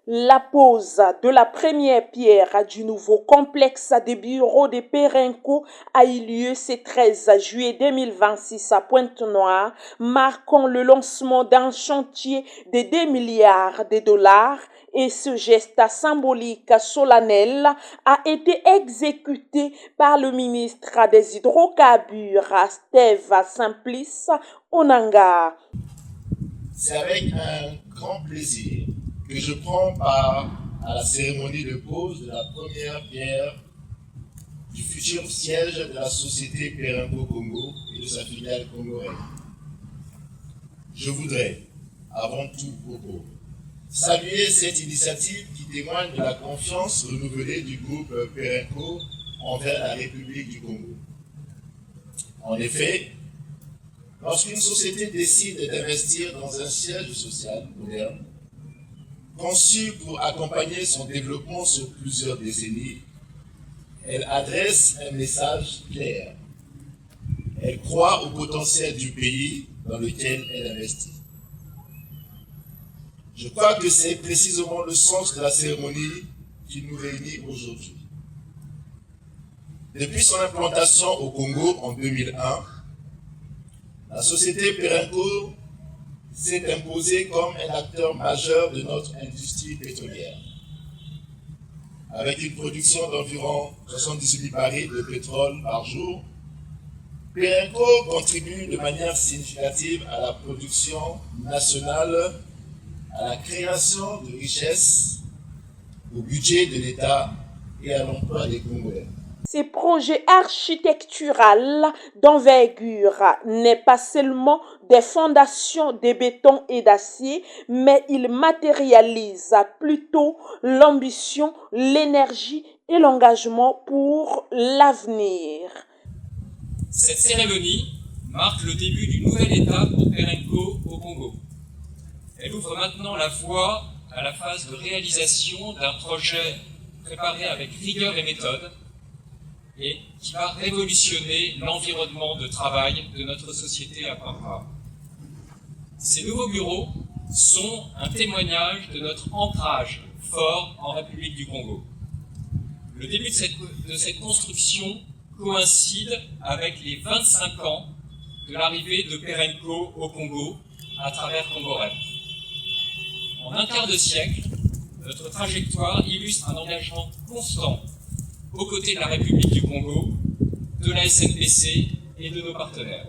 La pose de la première pierre du nouveau complexe des bureaux de Perenco a eu lieu ce 13 juillet 2026 à Pointe-Noire, marquant le lancement d'un chantier de 2 milliards de dollars, et ce geste symbolique solennel a été exécuté par le ministre des Hydrocarbures, Steve Simplice Onanga. C'est avec un grand plaisir que je prends part à la cérémonie de pose de la première pierre du futur siège de la société Perenco Congo et de sa filiale congolaise. Je voudrais, avant tout propos, saluer cette initiative qui témoigne de la confiance renouvelée du groupe Perenco envers la République du Congo. En effet, lorsqu'une société décide d'investir dans un siège social moderne, conçu pour accompagner son développement sur plusieurs décennies, elle adresse un message clair. Elle croit au potentiel du pays dans lequel elle investit. Je crois que c'est précisément le sens de la cérémonie qui nous réunit aujourd'hui. Depuis son implantation au Congo en 2001, la société Perenco s'est imposée comme un acteur majeur de notre industrie pétrolière. Avec une production d'environ 78 000 barils de pétrole par jour, Perenco contribue de manière significative à la production nationale, à la création de richesses, au budget de l'État et à l'emploi des Congolais. Ces projets architecturaux d'envergure n'est pas seulement des fondations de béton et d'acier, mais ils matérialisent plutôt l'ambition, l'énergie et l'engagement pour l'avenir. Cette cérémonie marque le début d'une nouvelle étape pour Perenco au Congo. Elle ouvre maintenant la voie à la phase de réalisation d'un projet préparé avec rigueur et méthode, et qui va révolutionner l'environnement de travail de notre société à Pampa. Ces nouveaux bureaux sont un témoignage de notre ancrage fort en République du Congo. Le début de cette construction coïncide avec les 25 ans de l'arrivée de Perenco au Congo à travers Congo-Rep. En un quart de siècle, notre trajectoire illustre un engagement constant aux côtés de la République du Congo, de la SNPC et de nos partenaires.